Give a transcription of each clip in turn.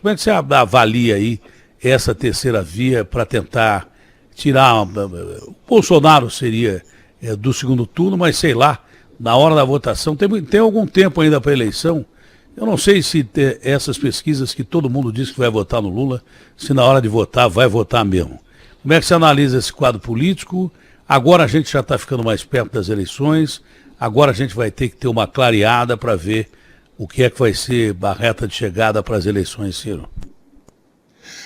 Como é que você avalia aí essa terceira via para tentar tirar. O Bolsonaro seria do segundo turno, mas sei lá, na hora da votação, tem algum tempo ainda para a eleição. Eu não sei se essas pesquisas que todo mundo diz que vai votar no Lula, se na hora de votar vai votar mesmo. Como é que você analisa esse quadro político? Agora a gente já está ficando mais perto das eleições, agora a gente vai ter que ter uma clareada para ver o que é que vai ser a reta de chegada para as eleições, Ciro.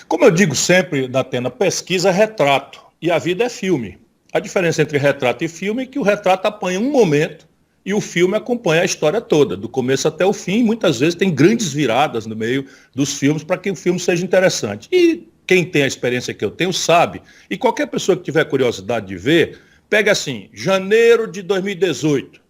Como eu digo sempre, Datena, pesquisa é retrato e a vida é filme. A diferença entre retrato e filme é que o retrato apanha um momento e o filme acompanha a história toda, do começo até o fim. Muitas vezes tem grandes viradas no meio dos filmes para que o filme seja interessante. E quem tem a experiência que eu tenho sabe. E qualquer pessoa que tiver curiosidade de ver, pega assim, janeiro de 2018.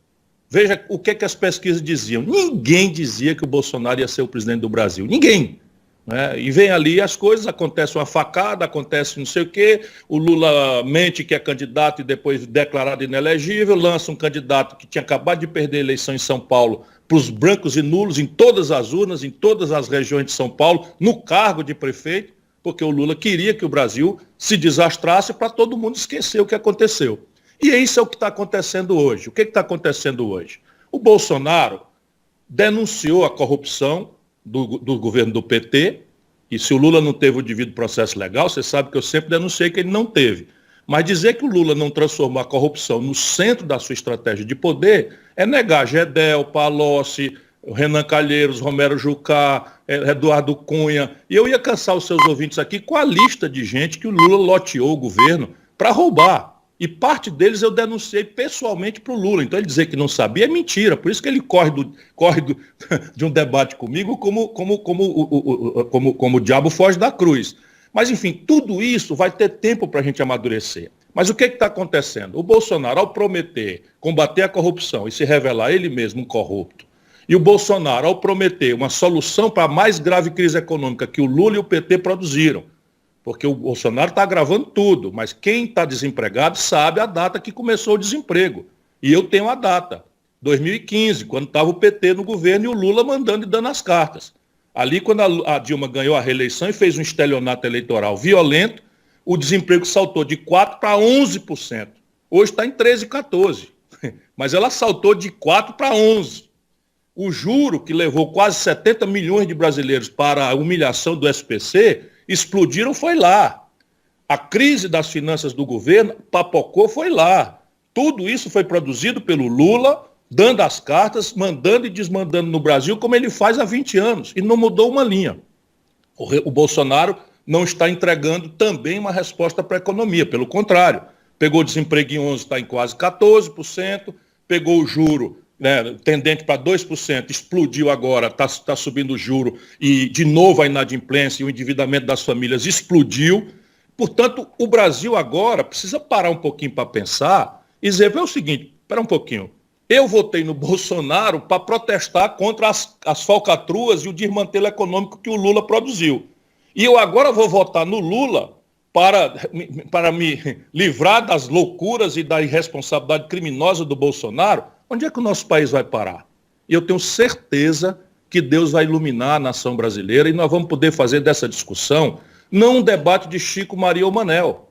Veja o que as pesquisas diziam. Ninguém dizia que o Bolsonaro ia ser o presidente do Brasil. Ninguém. Né? E vem ali as coisas, acontece uma facada, acontece não sei o quê, o Lula mente que é candidato e depois declarado inelegível, lança um candidato que tinha acabado de perder a eleição em São Paulo para os brancos e nulos em todas as urnas, em todas as regiões de São Paulo, no cargo de prefeito, porque o Lula queria que o Brasil se desastrasse para todo mundo esquecer o que aconteceu. E isso é o que está acontecendo hoje. O que está acontecendo hoje? O Bolsonaro denunciou a corrupção do governo do PT, e se o Lula não teve o devido processo legal, você sabe que eu sempre denunciei que ele não teve. Mas dizer que o Lula não transformou a corrupção no centro da sua estratégia de poder é negar Gedel, Palocci, Renan Calheiros, Romero Jucá, Eduardo Cunha. E eu ia cansar os seus ouvintes aqui com a lista de gente que o Lula loteou o governo para roubar. E parte deles eu denunciei pessoalmente para o Lula. Então ele dizer que não sabia é mentira. Por isso que ele corre de um debate comigo como o diabo foge da cruz. Mas, enfim, tudo isso vai ter tempo para a gente amadurecer. Mas o que está acontecendo? O Bolsonaro, ao prometer combater a corrupção e se revelar ele mesmo um corrupto, e o Bolsonaro, ao prometer uma solução para a mais grave crise econômica que o Lula e o PT produziram, porque o Bolsonaro está agravando tudo, mas quem está desempregado sabe a data que começou o desemprego. E eu tenho a data, 2015, quando estava o PT no governo e o Lula mandando e dando as cartas. Ali, quando a Dilma ganhou a reeleição e fez um estelionato eleitoral violento, o desemprego saltou de 4% para 11%. Hoje está em 13%, 14%. Mas ela saltou de 4% para 11%. O juro, que levou quase 70 milhões de brasileiros para a humilhação do SPC, explodiram foi lá. A crise das finanças do governo papocou foi lá. Tudo isso foi produzido pelo Lula, dando as cartas, mandando e desmandando no Brasil, como ele faz há 20 anos, e não mudou uma linha. O Bolsonaro não está entregando também uma resposta para a economia, pelo contrário. Pegou o desemprego em 11%, está em quase 14%, pegou o juro, tendente para 2%, explodiu agora, está subindo o juro e, de novo, a inadimplência e o endividamento das famílias explodiu. Portanto, o Brasil agora precisa parar um pouquinho para pensar e dizer, o seguinte, espera um pouquinho, eu votei no Bolsonaro para protestar contra as falcatruas e o desmantelo econômico que o Lula produziu. E eu agora vou votar no Lula para me livrar das loucuras e da irresponsabilidade criminosa do Bolsonaro. Onde é que o nosso país vai parar? E eu tenho certeza que Deus vai iluminar a nação brasileira e nós vamos poder fazer dessa discussão não um debate de Chico, Maria ou Manel.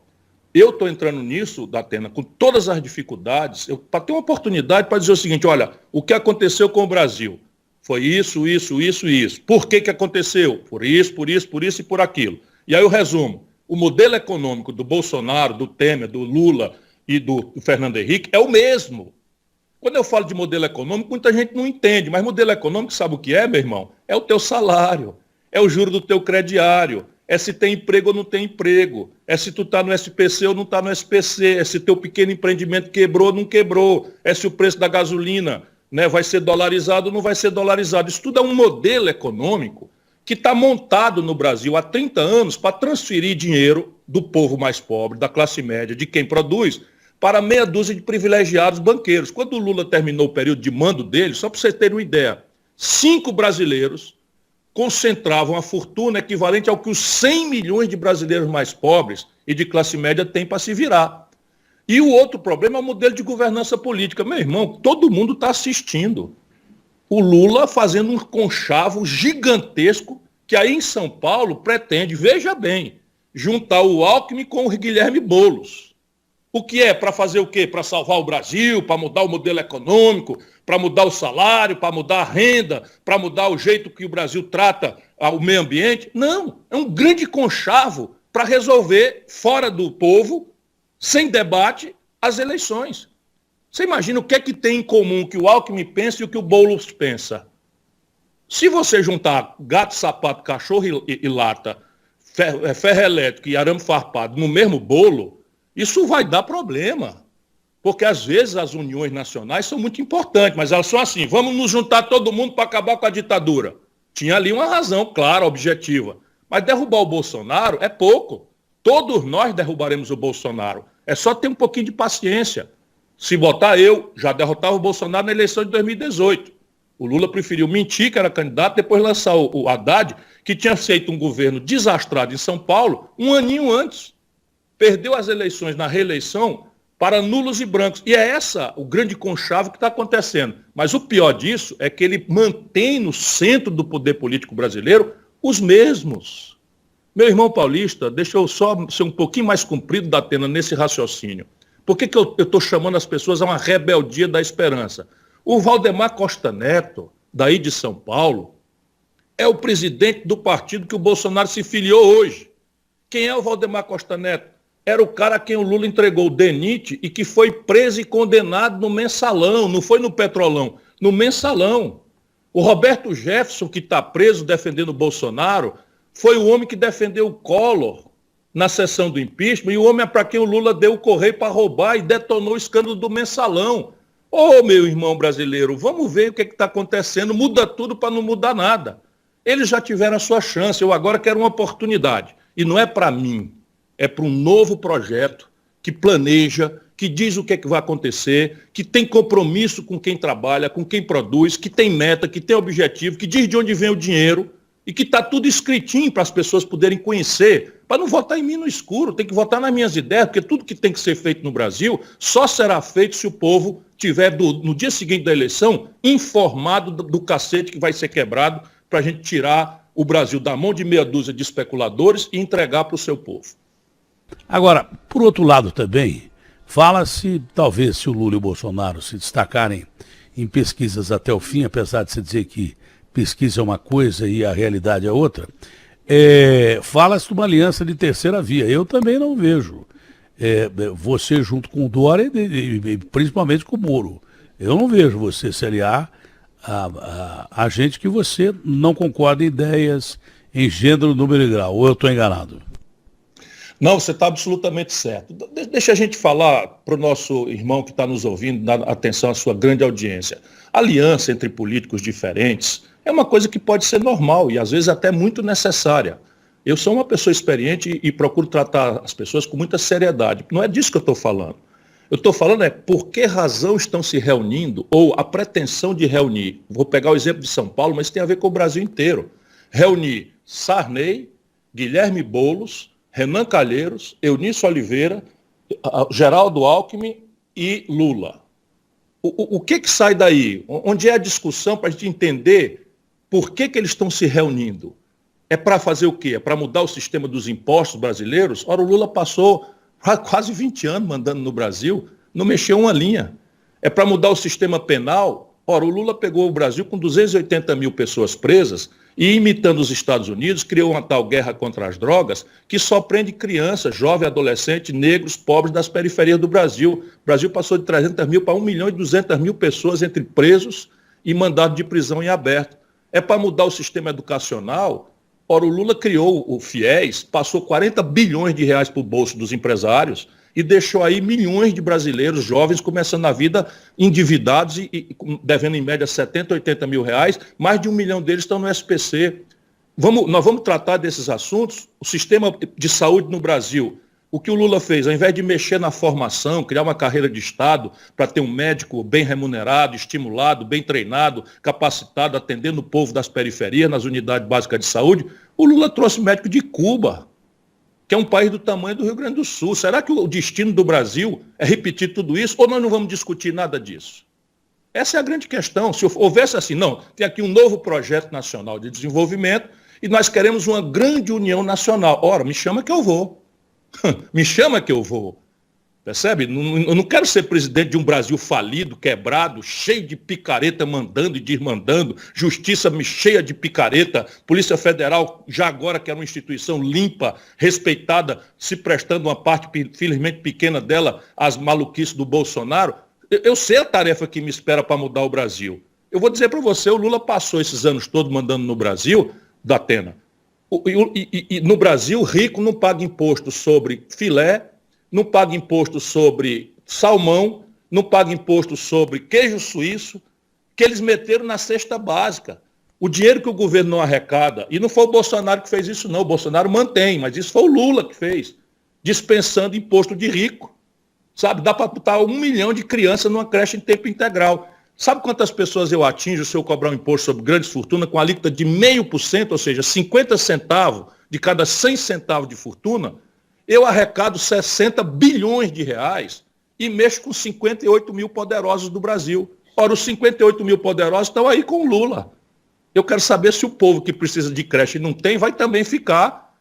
Eu estou entrando nisso, Datena, com todas as dificuldades, para ter uma oportunidade para dizer o seguinte, olha, o que aconteceu com o Brasil foi isso, isso, isso e isso. Por que aconteceu? Por isso, por isso, por isso e por aquilo. E aí eu resumo, o modelo econômico do Bolsonaro, do Temer, do Lula e do Fernando Henrique é o mesmo. Quando eu falo de modelo econômico, muita gente não entende, mas modelo econômico sabe o que é, meu irmão? É o teu salário, é o juro do teu crediário, é se tem emprego ou não tem emprego, é se tu está no SPC ou não está no SPC, é se teu pequeno empreendimento quebrou ou não quebrou, é se o preço da gasolina vai ser dolarizado ou não vai ser dolarizado. Isso tudo é um modelo econômico que está montado no Brasil há 30 anos para transferir dinheiro do povo mais pobre, da classe média, de quem produz, para meia dúzia de privilegiados banqueiros. Quando o Lula terminou o período de mando dele, só para vocês terem uma ideia, 5 brasileiros concentravam a fortuna equivalente ao que os 100 milhões de brasileiros mais pobres e de classe média têm para se virar. E o outro problema é o modelo de governança política. Meu irmão, todo mundo está assistindo. O Lula fazendo um conchavo gigantesco que aí em São Paulo pretende, veja bem, juntar o Alckmin com o Guilherme Boulos. O que é? Para fazer o quê? Para salvar o Brasil, para mudar o modelo econômico, para mudar o salário, para mudar a renda, para mudar o jeito que o Brasil trata o meio ambiente? Não, é um grande conchavo para resolver, fora do povo, sem debate, as eleições. Você imagina o que é que tem em comum que o Alckmin pensa e o que o Boulos pensa? Se você juntar gato, sapato, cachorro e lata, ferro elétrico e arame farpado no mesmo bolo, isso vai dar problema. Porque às vezes as uniões nacionais são muito importantes, mas elas são assim, vamos nos juntar todo mundo para acabar com a ditadura. Tinha ali uma razão clara, objetiva. Mas derrubar o Bolsonaro é pouco. Todos nós derrubaremos o Bolsonaro. É só ter um pouquinho de paciência. Se votar eu, já derrotava o Bolsonaro na eleição de 2018. O Lula preferiu mentir que era candidato, depois lançar o Haddad, que tinha feito um governo desastrado em São Paulo um aninho antes. Perdeu as eleições na reeleição para nulos e brancos. E é essa o grande conchavo que está acontecendo. Mas o pior disso é que ele mantém no centro do poder político brasileiro os mesmos. Meu irmão paulista, deixa eu só ser um pouquinho mais comprido da Atena nesse raciocínio. Por que eu estou chamando as pessoas a uma rebeldia da esperança? O Valdemar Costa Neto, daí de São Paulo, é o presidente do partido que o Bolsonaro se filiou hoje. Quem é o Valdemar Costa Neto? Era o cara a quem o Lula entregou o DENIT e que foi preso e condenado no Mensalão, não foi no Petrolão, no Mensalão. O Roberto Jefferson, que está preso defendendo o Bolsonaro, foi o homem que defendeu o Collor na sessão do impeachment e o homem para quem o Lula deu o correio para roubar e detonou o escândalo do Mensalão. Ô, meu irmão brasileiro, vamos ver o que está acontecendo, muda tudo para não mudar nada. Eles já tiveram a sua chance, eu agora quero uma oportunidade. E não é para mim, é para um novo projeto que planeja, que diz o que é que vai acontecer, que tem compromisso com quem trabalha, com quem produz, que tem meta, que tem objetivo, que diz de onde vem o dinheiro e que está tudo escritinho para as pessoas poderem conhecer, para não votar em mim no escuro, tem que votar nas minhas ideias, porque tudo que tem que ser feito no Brasil só será feito se o povo tiver, no dia seguinte da eleição, informado do cacete que vai ser quebrado para a gente tirar o Brasil da mão de meia dúzia de especuladores e entregar para o seu povo. Agora, por outro lado também, fala-se, talvez, se o Lula e o Bolsonaro se destacarem em pesquisas até o fim, apesar de se dizer que pesquisa é uma coisa e a realidade é outra, fala-se de uma aliança de terceira via. Eu também não vejo você junto com o Dória e principalmente com o Moro. Eu não vejo você se aliar a gente que você não concorda em ideias, em gênero, número e grau. Ou eu estou enganado? Não, você está absolutamente certo. Deixa a gente falar para o nosso irmão que está nos ouvindo, dar atenção à sua grande audiência. Aliança entre políticos diferentes é uma coisa que pode ser normal e às vezes até muito necessária. Eu sou uma pessoa experiente e procuro tratar as pessoas com muita seriedade. Não é disso que eu estou falando. Eu estou falando por que razão estão se reunindo ou a pretensão de reunir. Vou pegar o exemplo de São Paulo, mas tem a ver com o Brasil inteiro. Reunir Sarney, Guilherme Boulos, Renan Calheiros, Eunício Oliveira, Geraldo Alckmin e Lula. O que sai daí? Onde é a discussão para a gente entender por que eles estão se reunindo? É para fazer o quê? É para mudar o sistema dos impostos brasileiros? Ora, o Lula passou quase 20 anos mandando no Brasil, não mexeu uma linha. É para mudar o sistema penal? Ora, o Lula pegou o Brasil com 280 mil pessoas presas e, imitando os Estados Unidos, criou uma tal guerra contra as drogas que só prende crianças, jovens, adolescentes, negros, pobres das periferias do Brasil. O Brasil passou de 300 mil para 1 milhão e 200 mil pessoas entre presos e mandado de prisão em aberto. É para mudar o sistema educacional? Ora, o Lula criou o FIES, passou 40 bilhões de reais para o bolso dos empresários e deixou aí milhões de brasileiros jovens começando a vida endividados e devendo em média 70, 80 mil reais. Mais de 1 milhão deles estão no SPC. Nós vamos tratar desses assuntos. O sistema de saúde no Brasil, o que o Lula fez, ao invés de mexer na formação, criar uma carreira de Estado para ter um médico bem remunerado, estimulado, bem treinado, capacitado, atendendo o povo das periferias, nas unidades básicas de saúde, o Lula trouxe médico de Cuba, que é um país do tamanho do Rio Grande do Sul. Será que o destino do Brasil é repetir tudo isso ou nós não vamos discutir nada disso? Essa é a grande questão. Se houvesse assim, não, tem aqui um novo projeto nacional de desenvolvimento E nós queremos uma grande união nacional. Ora, me chama que eu vou. Me chama que eu vou. Percebe? Eu não quero ser presidente de um Brasil falido, quebrado, cheio de picareta mandando e desmandando, justiça cheia de picareta, Polícia Federal, já agora que era uma instituição limpa, respeitada, se prestando uma parte, felizmente pequena dela, às maluquices do Bolsonaro. Eu sei a tarefa que me espera para mudar o Brasil. Eu vou dizer para você, o Lula passou esses anos todos mandando no Brasil, Datena. E no Brasil, o rico não paga imposto sobre filé, não paga imposto sobre salmão, não paga imposto sobre queijo suíço, que eles meteram na cesta básica. O dinheiro que o governo não arrecada, e não foi o Bolsonaro que fez isso não, o Bolsonaro mantém, mas isso foi o Lula que fez, dispensando imposto de rico. Sabe, dá para botar 1 milhão de crianças numa creche em tempo integral. Sabe quantas pessoas eu atinjo se eu cobrar um imposto sobre grandes fortunas com alíquota de 0,5%, ou seja, 50 centavos de cada 100 centavos de fortuna? Eu arrecado 60 bilhões de reais e mexo com 58 mil poderosos do Brasil. Ora, os 58 mil poderosos estão aí com o Lula. Eu quero saber se o povo que precisa de creche e não tem, vai também ficar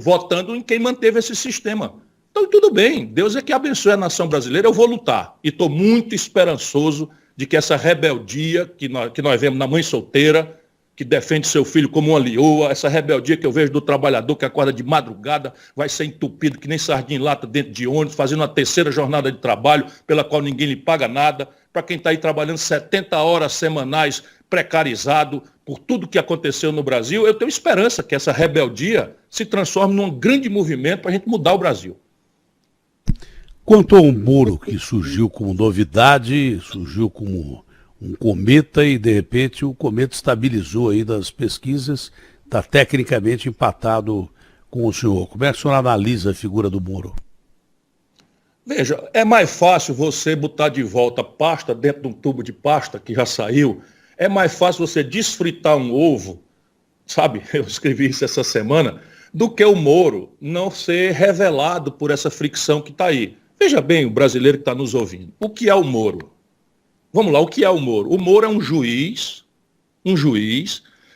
votando em quem manteve esse sistema. Então, tudo bem, Deus é que abençoe a nação brasileira, eu vou lutar. E estou muito esperançoso de que essa rebeldia que nós vemos na mãe solteira, que defende seu filho como uma leoa, essa rebeldia que eu vejo do trabalhador que acorda de madrugada, vai ser entupido que nem sardinha em lata dentro de ônibus, fazendo uma terceira jornada de trabalho, pela qual ninguém lhe paga nada, para quem está aí trabalhando 70 horas semanais, precarizado por tudo que aconteceu no Brasil. Eu tenho esperança que essa rebeldia se transforme num grande movimento para a gente mudar o Brasil. Quanto ao muro que surgiu como novidade, surgiu como um cometa e, de repente, o cometa estabilizou aí das pesquisas, está tecnicamente empatado com o senhor. Como é que o senhor analisa a figura do Moro? Veja, é mais fácil você botar de volta pasta dentro de um tubo de pasta que já saiu, é mais fácil você desfritar um ovo, sabe, eu escrevi isso essa semana, do que o Moro não ser revelado por essa fricção que está aí. Veja bem, o brasileiro que está nos ouvindo, o que é o Moro? Vamos lá, o que é o Moro? O Moro é um juiz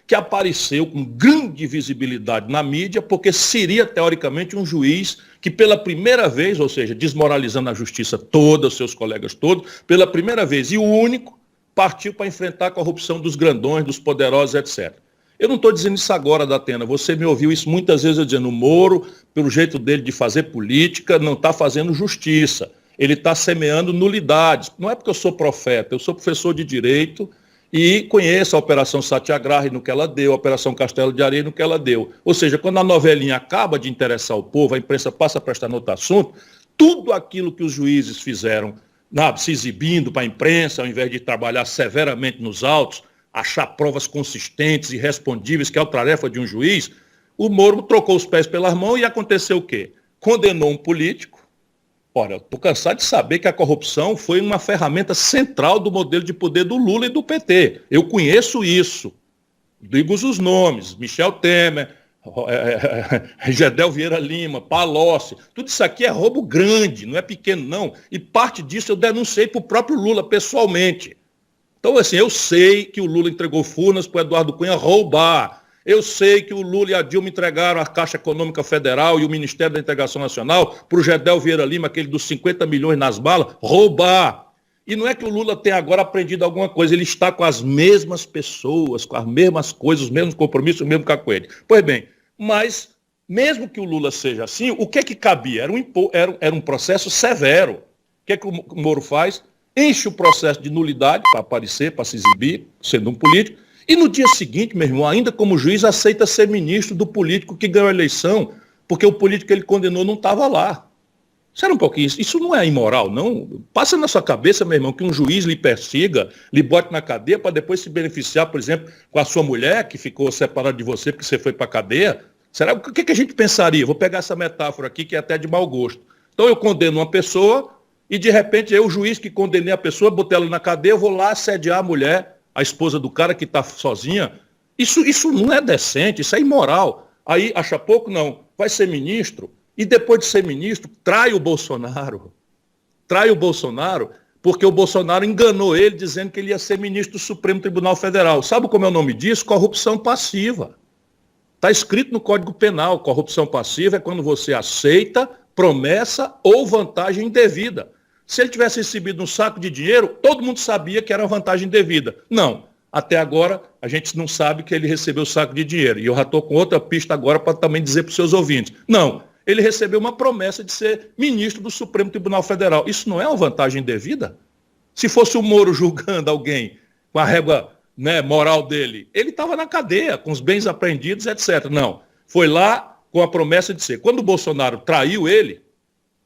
que apareceu com grande visibilidade na mídia, porque seria, teoricamente, um juiz que pela primeira vez, ou seja, desmoralizando a justiça toda, os seus colegas todos, pela primeira vez e o único, partiu para enfrentar a corrupção dos grandões, dos poderosos, etc. Eu não estou dizendo isso agora, Datena, você me ouviu isso muitas vezes eu dizendo, o Moro, pelo jeito dele de fazer política, não está fazendo justiça. Ele está semeando nulidades. Não é porque eu sou profeta, eu sou professor de Direito e conheço a Operação Satyagraha no que ela deu, a Operação Castelo de Areia no que ela deu. Ou seja, quando a novelinha acaba de interessar o povo, a imprensa passa a prestar no outro assunto, tudo aquilo que os juízes fizeram, se exibindo para a imprensa, ao invés de trabalhar severamente nos autos, achar provas consistentes e respondíveis, que é a tarefa de um juiz, o Moro trocou os pés pelas mãos e aconteceu o quê? Condenou um político. Ora, eu estou cansado de saber que a corrupção foi uma ferramenta central do modelo de poder do Lula e do PT. Eu conheço isso. Digo os nomes, Michel Temer, Gedel Vieira Lima, Palocci, tudo isso aqui é roubo grande, não é pequeno não. E parte disso eu denunciei para o próprio Lula pessoalmente. Então, assim, eu sei que o Lula entregou Furnas para o Eduardo Cunha roubar. Eu sei que o Lula e a Dilma entregaram a Caixa Econômica Federal e o Ministério da Integração Nacional para o Gedel Vieira Lima, aquele dos 50 milhões nas balas, roubar. E não é que o Lula tenha agora aprendido alguma coisa, ele está com as mesmas pessoas, com as mesmas coisas, os mesmos compromissos, o mesmo cacoete. Pois bem, mas mesmo que o Lula seja assim, o que é que cabia? Era um processo severo. O que é que o Moro faz? Enche o processo de nulidade para aparecer, para se exibir, sendo um político, e no dia seguinte, meu irmão, ainda como juiz, aceita ser ministro do político que ganhou a eleição, porque o político que ele condenou não estava lá. Sério um pouquinho, isso não é imoral, não? Passa na sua cabeça, meu irmão, que um juiz lhe persiga, lhe bote na cadeia para depois se beneficiar, por exemplo, com a sua mulher, que ficou separada de você porque você foi para a cadeia. Será? O que a gente pensaria? Vou pegar essa metáfora aqui, que é até de mau gosto. Então eu condeno uma pessoa e, de repente, eu, o juiz que condenei a pessoa, botei ela na cadeia, eu vou lá assediar a mulher, a esposa do cara que está sozinha. Isso não é decente, isso é imoral. Aí, acha pouco? Não. Vai ser ministro e depois de ser ministro, trai o Bolsonaro. Trai o Bolsonaro porque o Bolsonaro enganou ele dizendo que ele ia ser ministro do Supremo Tribunal Federal. Sabe como é o nome disso? Corrupção passiva. Está escrito no Código Penal, corrupção passiva é quando você aceita promessa ou vantagem indevida. Se ele tivesse recebido um saco de dinheiro, todo mundo sabia que era uma vantagem indevida. Não. Até agora, a gente não sabe que ele recebeu o saco de dinheiro. E eu já estou com outra pista agora para também dizer para os seus ouvintes. Não. Ele recebeu uma promessa de ser ministro do Supremo Tribunal Federal. Isso não é uma vantagem indevida? Se fosse o Moro julgando alguém com a régua, né, moral dele, ele estava na cadeia, com os bens apreendidos, etc. Não. Foi lá com a promessa de ser. Quando o Bolsonaro traiu ele,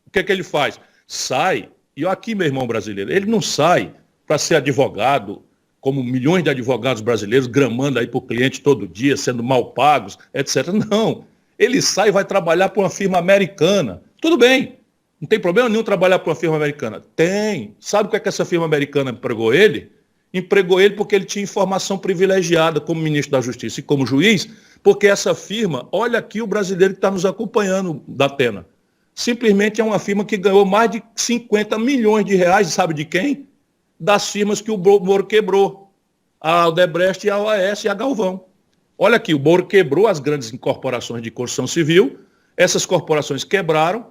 o que é que ele faz? Sai. E aqui, meu irmão brasileiro, ele não sai para ser advogado, como milhões de advogados brasileiros, gramando aí para o cliente todo dia, sendo mal pagos, etc. Não. Ele sai e vai trabalhar para uma firma americana. Tudo bem. Não tem problema nenhum trabalhar para uma firma americana. Tem. Sabe o que é que essa firma americana empregou ele? Empregou ele porque ele tinha informação privilegiada como ministro da Justiça e como juiz, porque essa firma, olha aqui o brasileiro que está nos acompanhando da Atena, simplesmente é uma firma que ganhou mais de 50 milhões de reais, sabe de quem? Das firmas que o Moro quebrou, a Odebrecht, a OAS e a Galvão. Olha aqui, o Moro quebrou as grandes corporações de construção civil, essas corporações quebraram,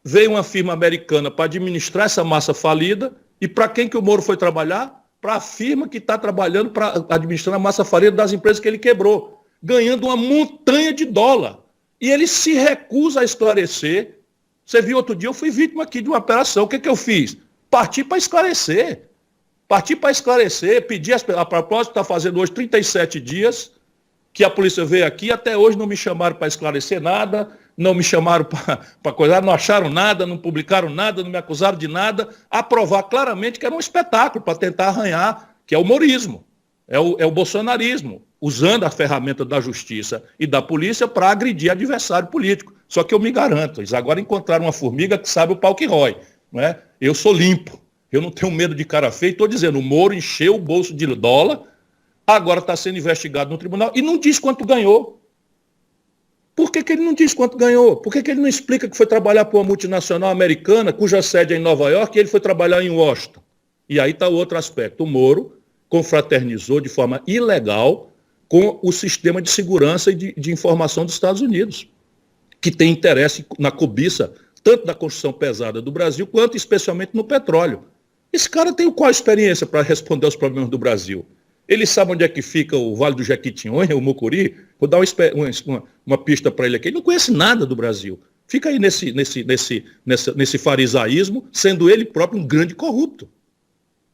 veio uma firma americana para administrar essa massa falida, e para quem que o Moro foi trabalhar? Para a firma que está trabalhando para administrar a massa falida das empresas que ele quebrou, ganhando uma montanha de dólar. E ele se recusa a esclarecer. Você viu outro dia, eu fui vítima aqui de uma operação. O que eu fiz? Parti para esclarecer. Pedi a propósito, está fazendo hoje 37 dias que a polícia veio aqui, até hoje não me chamaram para esclarecer nada, não me chamaram para coisar, não acharam nada, não publicaram nada, não me acusaram de nada, a provar claramente que era um espetáculo para tentar arranhar, que é o morismo, é o bolsonarismo, usando a ferramenta da justiça e da polícia para agredir adversário político. Só que eu me garanto, eles agora encontraram uma formiga que sabe o pau que rói. Não é? Eu sou limpo, eu não tenho medo de cara feio, estou dizendo, o Moro encheu o bolso de dólar, agora está sendo investigado no tribunal e não diz quanto ganhou. Por que ele não diz quanto ganhou? Por que ele não explica que foi trabalhar para uma multinacional americana, cuja sede é em Nova York, e ele foi trabalhar em Washington? E aí está o outro aspecto. O Moro confraternizou de forma ilegal com o sistema de segurança e de informação dos Estados Unidos, que tem interesse na cobiça, tanto da construção pesada do Brasil, quanto especialmente no petróleo. Esse cara tem qual experiência para responder aos problemas do Brasil? Ele sabe onde é que fica o Vale do Jequitinhonha, o Mucuri? Vou dar uma pista para ele aqui. Ele não conhece nada do Brasil. Fica aí nesse farisaísmo, sendo ele próprio um grande corrupto.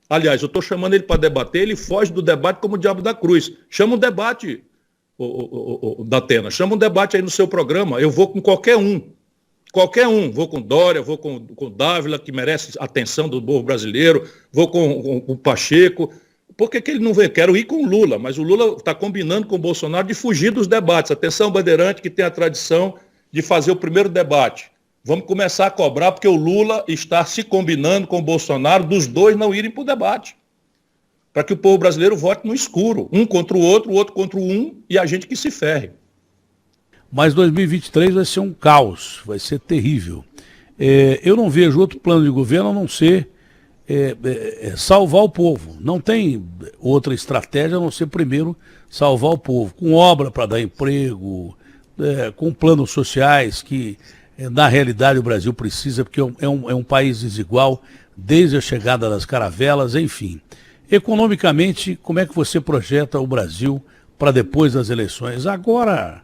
Aliás, eu estou chamando ele para debater, ele foge do debate como o diabo da cruz. Chama um debate, da Atena, chama um debate aí no seu programa. Eu vou com qualquer um. Qualquer um. Vou com Dória, vou com Dávila, que merece atenção do povo brasileiro, vou com o Pacheco. Por que ele não vem? Quero ir com o Lula, mas o Lula está combinando com o Bolsonaro de fugir dos debates. Atenção, Bandeirante, que tem a tradição de fazer o primeiro debate. Vamos começar a cobrar, porque o Lula está se combinando com o Bolsonaro, dos dois não irem para o debate. Para que o povo brasileiro vote no escuro. Um contra o outro contra o um, e a gente que se ferre. Mas 2023 vai ser um caos, vai ser terrível. Eu não vejo outro plano de governo a não ser salvar o povo. Não tem outra estratégia a não ser primeiro salvar o povo, com obra para dar emprego, com planos sociais que na realidade o Brasil precisa, porque é um país desigual desde a chegada das caravelas, enfim. Economicamente, como é que você projeta o Brasil para depois das eleições? Agora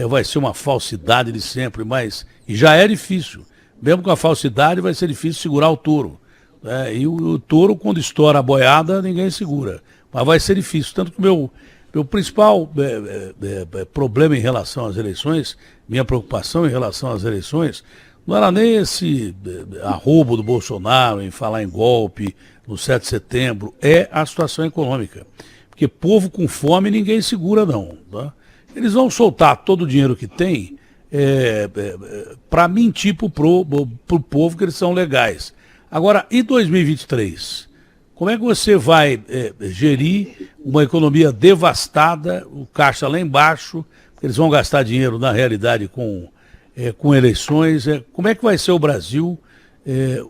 vai ser uma falsidade de sempre, mas e já é difícil. Mesmo com a falsidade vai ser difícil segurar o touro. E o touro, quando estoura a boiada, ninguém segura. Mas vai ser difícil. Tanto que meu principal problema em relação às eleições, minha preocupação em relação às eleições, não era nem esse arrobo do Bolsonaro em falar em golpe no 7 de setembro, é a situação econômica. Porque povo com fome ninguém segura não. Tá? Eles vão soltar todo o dinheiro que tem para mentir para o povo que eles são legais. Agora, e 2023? Como é que você vai gerir uma economia devastada, o caixa lá embaixo, eles vão gastar dinheiro, na realidade, com eleições? Como é que vai ser o Brasil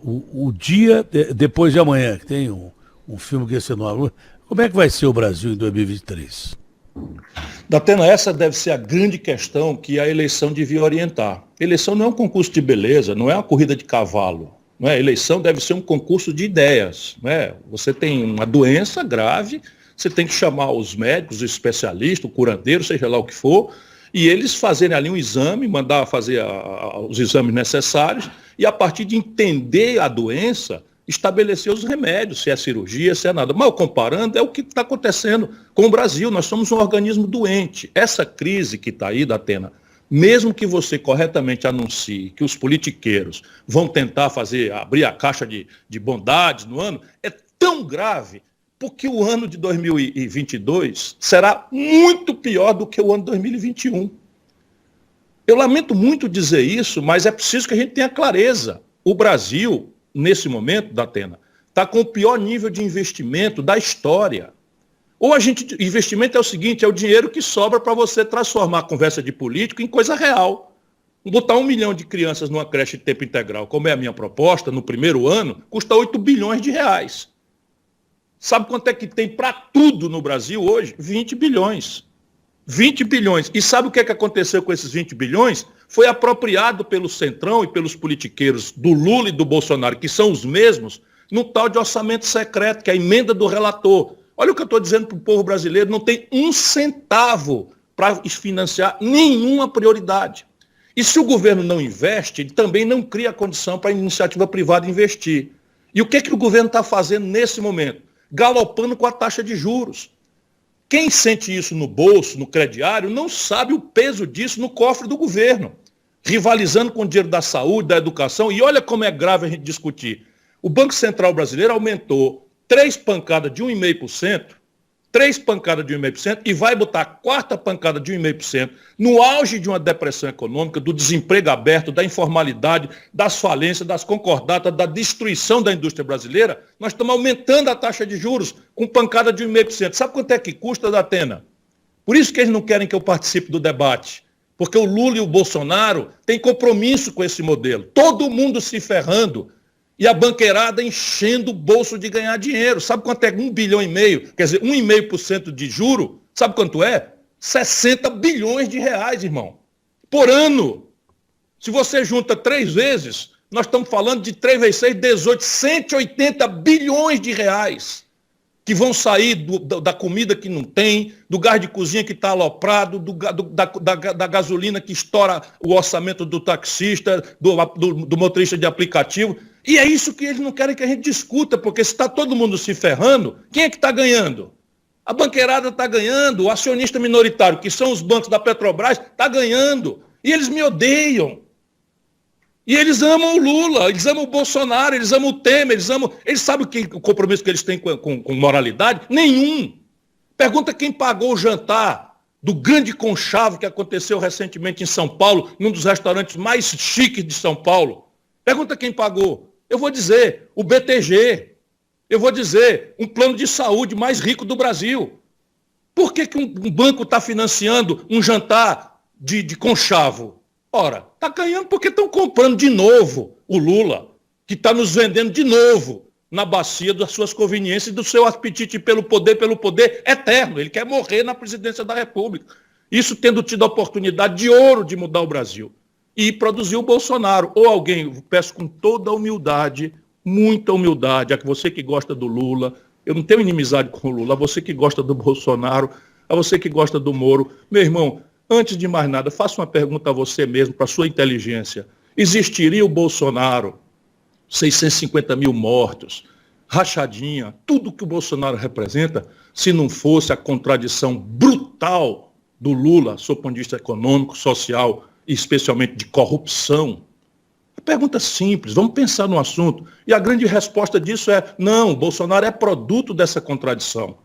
o dia depois de amanhã, que tem um filme que é esse nome? Como é que vai ser o Brasil em 2023? Datena, essa deve ser a grande questão que a eleição devia orientar. Eleição não é um concurso de beleza, não é uma corrida de cavalo. Não é? A eleição deve ser um concurso de ideias. Não é? Você tem uma doença grave, você tem que chamar os médicos, os especialistas, o curandeiro, seja lá o que for, e eles fazerem ali um exame, mandar fazer os exames necessários, e a partir de entender a doença, estabelecer os remédios, se é cirurgia, se é nada. Mal comparando, é o que está acontecendo com o Brasil. Nós somos um organismo doente. Essa crise que está aí, Datena, mesmo que você corretamente anuncie que os politiqueiros vão tentar abrir a caixa de bondades no ano, é tão grave, porque o ano de 2022 será muito pior do que o ano de 2021. Eu lamento muito dizer isso, mas é preciso que a gente tenha clareza. O Brasil, nesse momento, Datena, está com o pior nível de investimento da história. Investimento é o seguinte, é o dinheiro que sobra para você transformar a conversa de político em coisa real. Botar 1 milhão de crianças numa creche de tempo integral, como é a minha proposta, no primeiro ano, custa 8 bilhões de reais. Sabe quanto é que tem para tudo no Brasil hoje? 20 bilhões. 20 bilhões. E sabe o que aconteceu com esses 20 bilhões? Foi apropriado pelo Centrão e pelos politiqueiros do Lula e do Bolsonaro, que são os mesmos, no tal de orçamento secreto, que é a emenda do relator. Olha o que eu estou dizendo para o povo brasileiro, não tem um centavo para financiar nenhuma prioridade. E se o governo não investe, ele também não cria condição para a iniciativa privada investir. E o que o governo está fazendo nesse momento? Galopando com a taxa de juros. Quem sente isso no bolso, no crediário, não sabe o peso disso no cofre do governo. Rivalizando com o dinheiro da saúde, da educação. E olha como é grave a gente discutir. O Banco Central brasileiro aumentou 3 pancadas de 1,5%, 3 pancadas de 1,5% e vai botar a 4ª pancada de 1,5% no auge de uma depressão econômica, do desemprego aberto, da informalidade, das falências, das concordatas, da destruição da indústria brasileira. Nós estamos aumentando a taxa de juros com pancada de 1,5%. Sabe quanto é que custa, Datena? Por isso que eles não querem que eu participe do debate. Porque o Lula e o Bolsonaro têm compromisso com esse modelo. Todo mundo se ferrando. E a banqueirada enchendo o bolso de ganhar dinheiro. Sabe quanto é 1,5 bilhão? Quer dizer, 1,5% de juro, sabe quanto é? 60 bilhões de reais, irmão. Por ano. Se você junta 3 vezes, nós estamos falando de 3 vezes 6, 18, 180 bilhões de reais. Que vão sair da comida que não tem, do gás de cozinha que está aloprado, da gasolina que estoura o orçamento do taxista, do motorista de aplicativo. E é isso que eles não querem que a gente discuta, porque se está todo mundo se ferrando, quem é que está ganhando? A banqueirada está ganhando, o acionista minoritário, que são os bancos da Petrobras, está ganhando. E eles me odeiam. E eles amam o Lula, eles amam o Bolsonaro, eles amam o Temer, eles sabem o compromisso que eles têm com moralidade? Nenhum. Pergunta quem pagou o jantar do grande conchavo que aconteceu recentemente em São Paulo, num dos restaurantes mais chiques de São Paulo. Pergunta quem pagou. Eu vou dizer, o BTG. Eu vou dizer, um plano de saúde mais rico do Brasil. Por que um banco está financiando um jantar de conchavo? Ora, está ganhando porque estão comprando de novo o Lula, que está nos vendendo de novo na bacia das suas conveniências e do seu apetite pelo poder eterno. Ele quer morrer na presidência da República. Isso tendo tido a oportunidade de ouro de mudar o Brasil. E produziu o Bolsonaro. Ou alguém, peço com toda a humildade, muita humildade, a você que gosta do Lula, eu não tenho inimizade com o Lula, a você que gosta do Bolsonaro, a você que gosta do Moro, meu irmão, antes de mais nada, faça uma pergunta a você mesmo, para a sua inteligência. Existiria o Bolsonaro, 650 mil mortos, rachadinha, tudo que o Bolsonaro representa, se não fosse a contradição brutal do Lula, sob o ponto de vista econômico, social e especialmente de corrupção? A pergunta simples, vamos pensar no assunto. E a grande resposta disso é, não, o Bolsonaro é produto dessa contradição.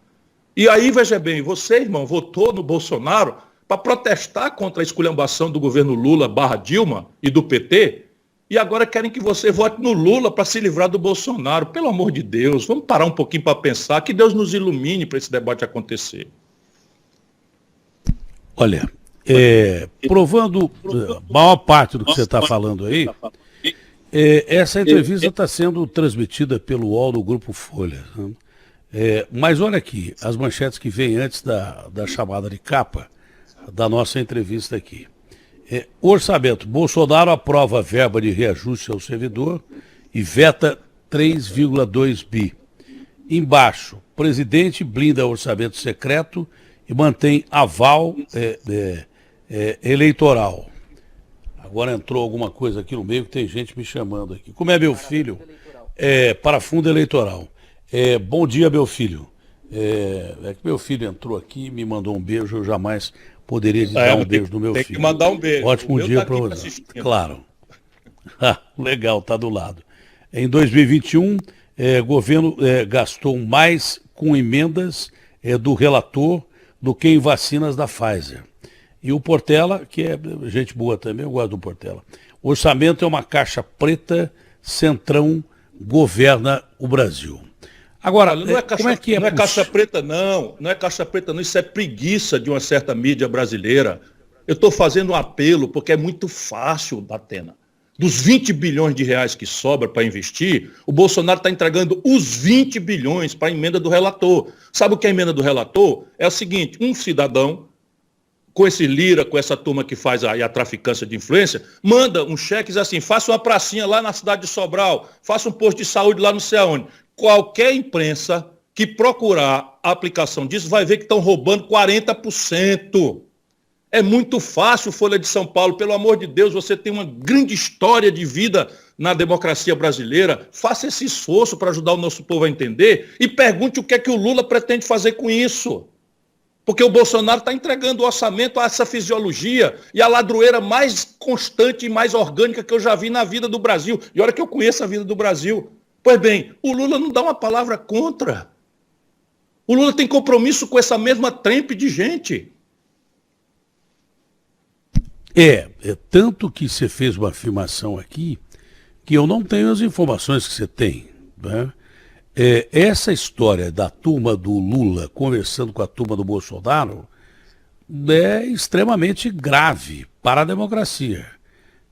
E aí, veja bem, você, irmão, votou no Bolsonaro para protestar contra a esculhambação do governo Lula / Dilma e do PT, e agora querem que você vote no Lula para se livrar do Bolsonaro. Pelo amor de Deus, vamos parar um pouquinho para pensar, que Deus nos ilumine para esse debate acontecer. Olha, provando a maior parte do que você está falando aí, essa entrevista está sendo transmitida pelo UOL do Grupo Folha, né? Mas olha aqui, as manchetes que vêm antes da chamada de capa da nossa entrevista aqui. Orçamento. Bolsonaro aprova a verba de reajuste ao servidor e veta 3,2 bi. Embaixo, presidente blinda orçamento secreto e mantém aval eleitoral. Agora entrou alguma coisa aqui no meio que tem gente me chamando aqui. Como é, meu filho? Para fundo eleitoral. Bom dia, meu filho. É que meu filho entrou aqui e me mandou um beijo, eu jamais poderia dar um beijo no meu filho. Tem que mandar um beijo. Ótimo dia para você. Claro. Legal, tá do lado. Em 2021, governo gastou mais com emendas do relator do que em vacinas da Pfizer. E o Portela, que é gente boa também, eu gosto do Portela. O orçamento é uma caixa preta, Centrão governa o Brasil. Agora, não é caixa, como é que é? Não é caixa preta, não. Não é caixa preta, não. Isso é preguiça de uma certa mídia brasileira. Eu estou fazendo um apelo porque é muito fácil, Datena. Dos 20 bilhões de reais que sobra para investir, o Bolsonaro está entregando os 20 bilhões para a emenda do relator. Sabe o que é a emenda do relator? É o seguinte, um cidadão, com esse Lira, com essa turma que faz aí a traficância de influência, manda um cheque e diz assim, faça uma pracinha lá na cidade de Sobral, faça um posto de saúde lá não sei aonde. Qualquer imprensa que procurar a aplicação disso vai ver que estão roubando 40%. É muito fácil, Folha de São Paulo, pelo amor de Deus, você tem uma grande história de vida na democracia brasileira. Faça esse esforço para ajudar o nosso povo a entender e pergunte o que é que o Lula pretende fazer com isso. Porque o Bolsonaro está entregando o orçamento a essa fisiologia e a ladroeira mais constante e mais orgânica que eu já vi na vida do Brasil. E olha que eu conheço a vida do Brasil. Pois bem, o Lula não dá uma palavra contra. O Lula tem compromisso com essa mesma trempe de gente. Tanto que você fez uma afirmação aqui que eu não tenho as informações que você tem, né? Essa história da turma do Lula conversando com a turma do Bolsonaro é extremamente grave para a democracia.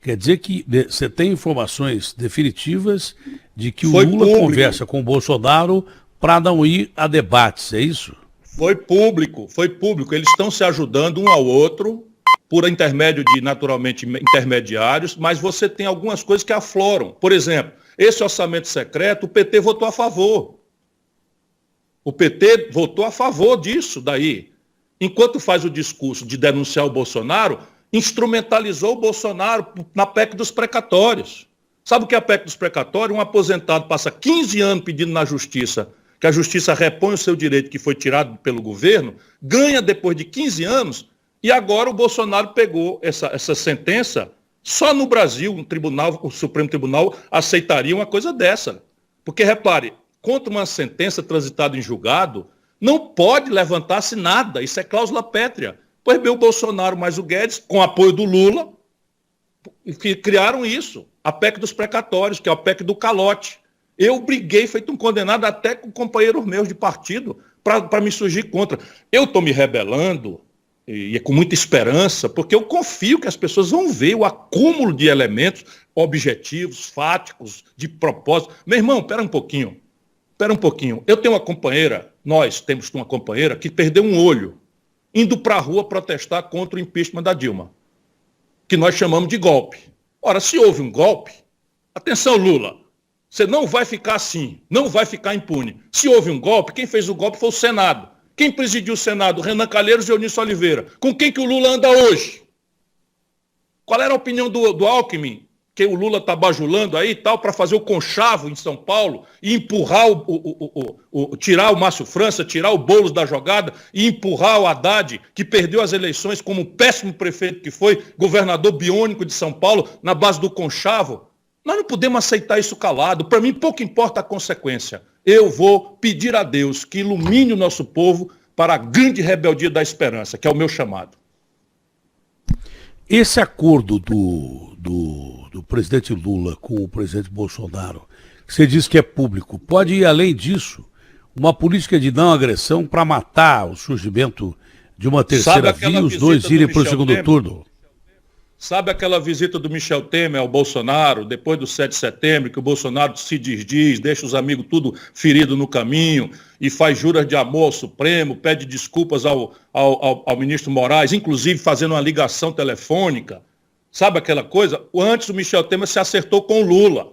Quer dizer que você tem informações definitivas de que o Lula conversa com o Bolsonaro para não ir a debates, é isso? Foi público. Eles estão se ajudando um ao outro por intermédio de, naturalmente, intermediários, mas você tem algumas coisas que afloram. Por exemplo, esse orçamento secreto, o PT votou a favor. O PT votou a favor disso daí. Enquanto faz o discurso de denunciar o Bolsonaro, instrumentalizou o Bolsonaro na PEC dos precatórios. Sabe o que é a PEC dos precatórios? Um aposentado passa 15 anos pedindo na justiça, que a justiça repõe o seu direito que foi tirado pelo governo, ganha depois de 15 anos, e agora o Bolsonaro pegou essa sentença. Só no Brasil, o Supremo Tribunal aceitaria uma coisa dessa. Porque, repare, contra uma sentença transitada em julgado, não pode levantar-se nada. Isso é cláusula pétrea. Pois bem, o Bolsonaro mais o Guedes, com apoio do Lula, que criaram isso. A PEC dos precatórios, que é a PEC do calote. Eu briguei, feito um condenado, até com companheiros meus de partido, para me surgir contra. Eu estou me rebelando, e é com muita esperança, porque eu confio que as pessoas vão ver o acúmulo de elementos objetivos, fáticos, de propósito. Meu irmão, espera um pouquinho. Eu tenho uma companheira, nós temos uma companheira que perdeu um olho, indo para a rua protestar contra o impeachment da Dilma, que nós chamamos de golpe. Ora, se houve um golpe, atenção, Lula, você não vai ficar assim, não vai ficar impune. Se houve um golpe, quem fez o golpe foi o Senado. Quem presidiu o Senado? Renan Calheiros e Eunício Oliveira. Com quem que o Lula anda hoje? Qual era a opinião do Alckmin, que o Lula está bajulando aí e tal, para fazer o conchavo em São Paulo e empurrar tirar o Márcio França, tirar o Boulos da jogada e empurrar o Haddad, que perdeu as eleições como um péssimo prefeito que foi, governador biônico de São Paulo, na base do conchavo? Nós não podemos aceitar isso calado. Para mim, pouco importa a consequência. Eu vou pedir a Deus que ilumine o nosso povo para a grande rebeldia da esperança, que é o meu chamado. Esse acordo do presidente Lula com o presidente Bolsonaro, que você diz que é público, pode ir além disso? Uma política de não agressão para matar o surgimento de uma terceira via e os dois irem para o segundo turno? Sabe aquela visita do Michel Temer ao Bolsonaro, depois do 7 de setembro, que o Bolsonaro se desdiz, deixa os amigos tudo ferido no caminho e faz juras de amor ao Supremo, pede desculpas ao ministro Moraes, inclusive fazendo uma ligação telefônica. Sabe aquela coisa? Antes o Michel Temer se acertou com o Lula.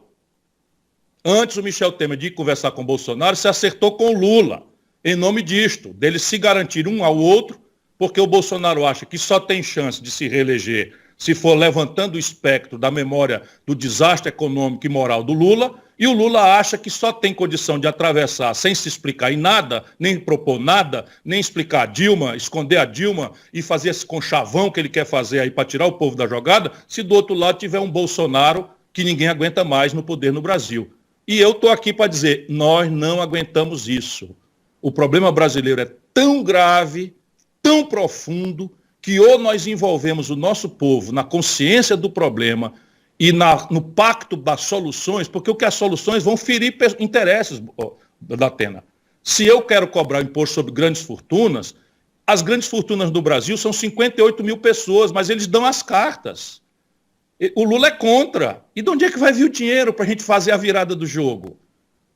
Antes o Michel Temer de ir conversar com o Bolsonaro, se acertou com o Lula, em nome disto, deles se garantir um ao outro, porque o Bolsonaro acha que só tem chance de se reeleger se for levantando o espectro da memória do desastre econômico e moral do Lula, e o Lula acha que só tem condição de atravessar sem se explicar em nada, nem propor nada, nem explicar a Dilma, esconder a Dilma e fazer esse conchavão que ele quer fazer aí para tirar o povo da jogada, se do outro lado tiver um Bolsonaro que ninguém aguenta mais no poder no Brasil. E eu estou aqui para dizer, nós não aguentamos isso. O problema brasileiro é tão grave, tão profundo, que ou nós envolvemos o nosso povo na consciência do problema e no pacto das soluções, porque o que as soluções vão ferir interesses, da Atena. Se eu quero cobrar imposto sobre grandes fortunas, as grandes fortunas do Brasil são 58 mil pessoas, mas eles dão as cartas. O Lula é contra. E de onde é que vai vir o dinheiro para a gente fazer a virada do jogo?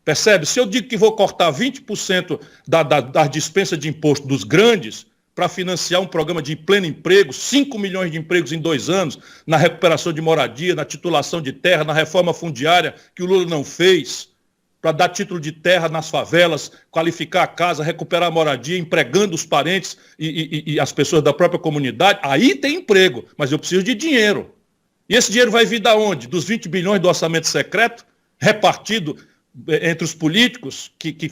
Percebe? Se eu digo que vou cortar 20% da dispensa de imposto dos grandes, para financiar um programa de pleno emprego, 5 milhões de empregos em 2 anos, na recuperação de moradia, na titulação de terra, na reforma fundiária, que o Lula não fez, para dar título de terra nas favelas, qualificar a casa, recuperar a moradia, empregando os parentes e as pessoas da própria comunidade, aí tem emprego, mas eu preciso de dinheiro. E esse dinheiro vai vir da onde? Dos 20 bilhões do orçamento secreto, repartido entre os políticos que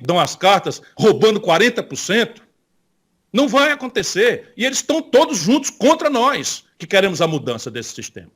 dão as cartas, roubando 40%? Não vai acontecer. E eles estão todos juntos contra nós, que queremos a mudança desse sistema.